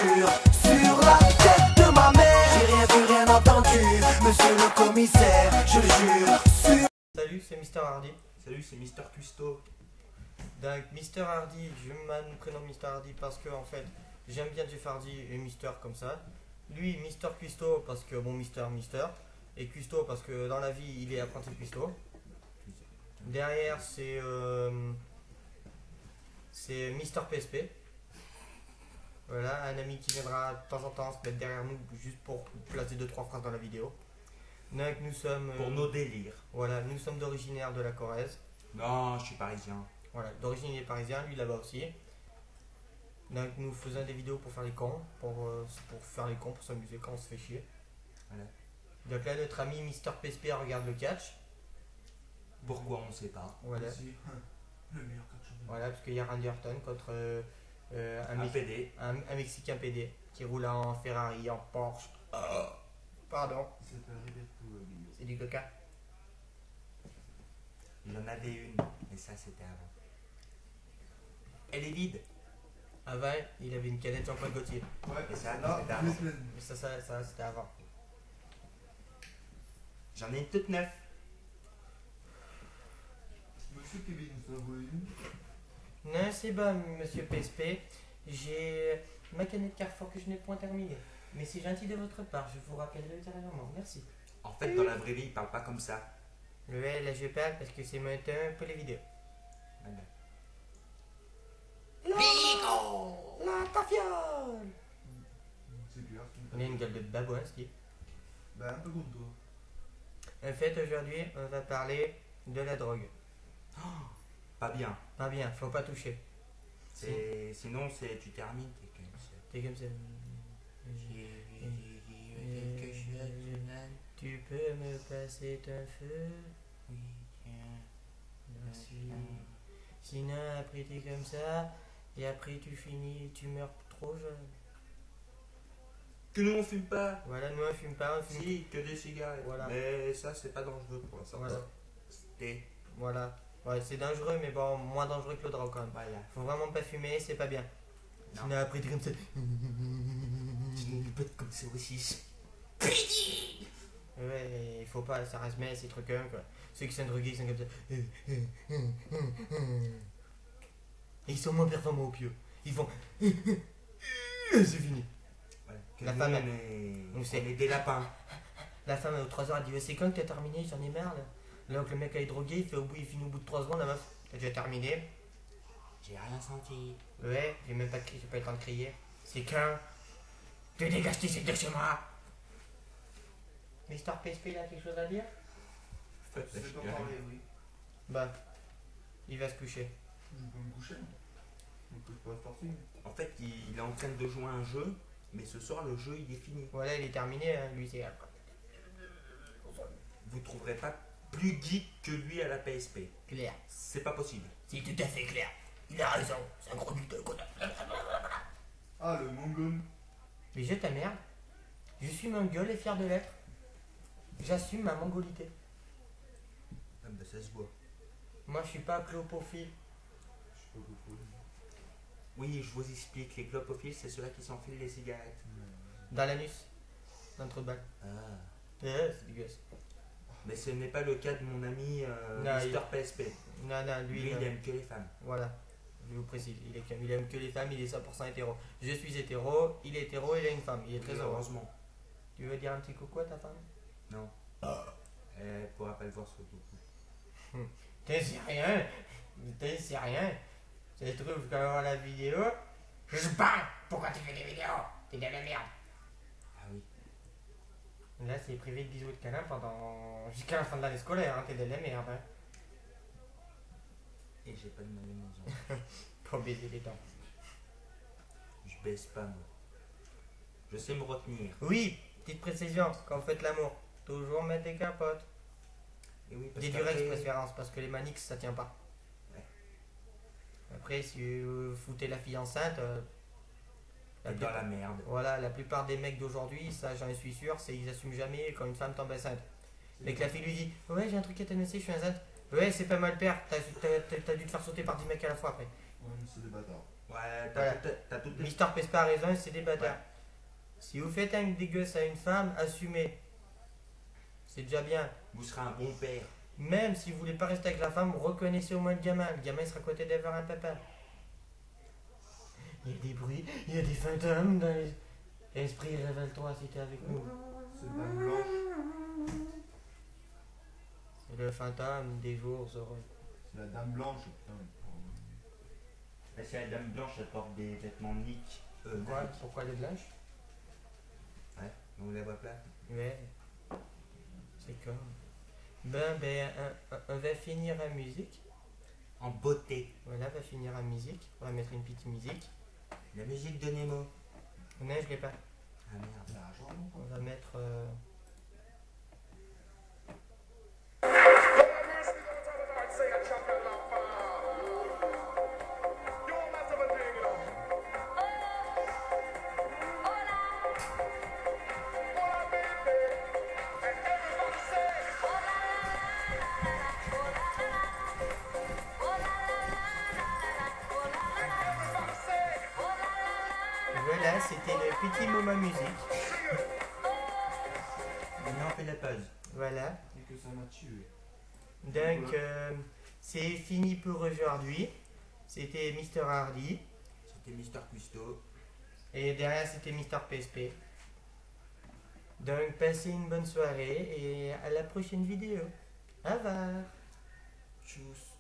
jure, sur la tête de ma mère. J'ai rien vu, rien entendu, monsieur le commissaire, je le jure, sur... Salut, c'est Mister Hardy. Salut, c'est Mister Custo. Donc Mister Hardy, je me prénomme Mister Hardy parce que en fait j'aime bien Jeff Hardy et Mister comme ça. Lui Mister Custo parce que bon Mister et Custo parce que dans la vie il est apprenti cuistot. Derrière c'est Mister PSP. Voilà, un ami qui viendra de temps en temps se mettre derrière nous juste pour placer 2-3 phrases dans la vidéo. Donc nous sommes Pour nos délires. voilà, nous sommes d'originaire de la Corrèze. Non, je suis parisien. Voilà, d'origine il est parisien, lui là-bas aussi. Donc nous faisons des vidéos pour faire les cons, pour faire les cons, pour s'amuser quand on se fait chier. Voilà. Donc là notre ami Mister PSP regarde le catch. Pourquoi on sait pas. Voilà, Le meilleur catcheur. voilà parce qu'il y a Randy Orton contre Un PD. un Mexicain PD qui roule en Ferrari, en Porsche. Pardon, C'est arrivé tout le milieu. c'est du coca. Il en avait une, mais ça c'était avant. Elle est vide. Avant, il avait une canette Jean-Paul Gaultier. Ouais, Et ça, là, c'était deux avant. semaines. Mais ça c'était avant. J'en ai une toute neuve. Monsieur Kevin, ça vaut une. Non, c'est bon, monsieur PSP. J'ai ma canette Carrefour que je n'ai point terminée. Mais c'est gentil de votre part, je vous rappellerai ultérieurement. Merci. En fait, dans la vraie vie, il parle pas comme ça. Ouais, là je parle parce que c'est maintenant pour les vidéos. Voilà. La tafiole. C'est clair. On a une gueule de babouin, ce type. Bah, un peu comme toi. En fait, aujourd'hui, on va parler de la drogue. Pas bien. Pas bien, faut pas toucher. Sinon, c'est tu termines, t'es comme ça. T'es comme ça. Tu peux me passer ton feu? Oui, tiens. Merci. Sinon, après t'es comme ça, et après tu finis, tu meurs trop jeune. Que nous on fume pas. Voilà, nous on fume pas, on fume. Si, que des cigarettes. Voilà. Mais ça, c'est pas dangereux pour l'instant. Voilà. C'était. Voilà. Ouais, c'est dangereux, mais bon, moins dangereux que le drogue quand même. Voilà. Faut vraiment pas fumer, c'est pas bien. Non. Sinon, après t'es comme ça. Tu ne peux être comme ça aussi. Ouais, il faut pas, ça reste mais ces trucs quoi. Ceux qui sont drogués, ils sont comme ça. Et ils sont moins performants au pieu. Ils font. C'est fini. Voilà. La Nous, femme, on on sait. est des lapins. La femme, aux 3 heures, elle dit ouais, c'est quand que t'as terminé? J'en ai marre là. Alors que le mec, elle est drogué, il finit au bout de 3 secondes, la meuf. T'as déjà terminé? J'ai rien senti. Ouais, j'ai même pas de crier, j'ai pas eu le temps de crier. C'est quand? Tu dégages tes de chez moi! Mister PSP, il a quelque chose à dire? C'est pas parler, oui. Bah, il va se coucher. Je peux me coucher. On peut pas forcer. En fait, il est en train de jouer à un jeu, mais ce soir, le jeu, il est fini. Voilà, il est terminé, hein. Lui, c'est. Vous trouverez pas plus geek que lui à la PSP. Clair. C'est pas possible. C'est tout à fait clair. Il a raison, c'est un gros but de connard. Ah, le mongol. Mais je t'emmerde. Je suis mongol et fier de l'être. J'assume ma mongolité. Ah bah ça se voit. Moi, je suis pas clopophile. Je sais pas pourquoi. Oui, je vous explique. Les clopophiles, c'est ceux-là qui s'enfilent les cigarettes. Dans l'anus. Dans le trou de balle. Ah. C'est dégueulasse. Mais ce n'est pas le cas de mon ami Non, Mister PSP. Non, non, lui, Lui, il aime que les femmes. voilà. Je vous précise, il aime que les femmes, il est 100% hétéro. Je suis hétéro, il est hétéro, il a une femme. Il est très heureux. Heureusement. Tu veux dire un petit coucou à ta femme? Non. Elle pourra pas le voir sur le coup. T'es c'est rien. T'es c'est rien. Ça se trouve, quand on va voir la vidéo, je parle. Pourquoi tu fais des vidéos? T'es de la merde. Ah oui. Là, c'est privé de bisous et de câlins jusqu'à la fin de l'année scolaire. Hein. T'es de la merde. Hein. Et j'ai pas de mal maison. Pour baiser les dents. Je baisse pas, moi. Je sais me retenir. Oui, petite précision, quand vous faites l'amour, toujours mettre des capotes. Et oui, parce Des qu'après- durex préférence, parce que les manix ça tient pas. Ouais. Après, si vous foutez la fille enceinte, T'es dans la merde. voilà, la plupart des mecs d'aujourd'hui, ça j'en suis sûr, c'est ils assument jamais quand une femme tombe enceinte. Mais que la fille lui dit ouais, j'ai un truc à t'annoncer, je suis enceinte. Ouais, c'est pas mal, père, t'as dû te faire sauter par 10 mecs à la fois après. Ouais, mais c'est des bâtards. Ouais, Voilà. t'as tout. Mister Pespa a raison, c'est des bâtards. Ouais. Si vous faites un dégueulasse à une femme, assumez. C'est déjà bien. Vous serez un bon père. Même si vous voulez pas rester avec la femme, reconnaissez au moins le gamin. Le gamin il sera côté d'avoir un papa. Il y a des bruits, il y a des fantômes dans les... Esprit, révèle-toi si t'es avec nous. C'est Dame Blanche. C'est le fantôme des jours heureux. C'est la Dame Blanche. Putain. Et si la dame blanche, elle porte des vêtements Nick. Pourquoi les blanches? Ouais, on la voit plein. Ouais. C'est comme... On va finir en musique. En beauté. Voilà, on va finir en musique. On va mettre une petite musique. La musique de Nemo. Non, je l'ai pas. Ah merde. On va mettre... Voilà, c'était le petit moment musique. Maintenant, on fait la pause. Voilà. Et que ça m'a tué. Donc, c'est fini pour aujourd'hui. C'était Mister Hardy. C'était Mister Custo. Et derrière, c'était Mister PSP. Donc, passez une bonne soirée et à la prochaine vidéo. Au revoir. Tchuss.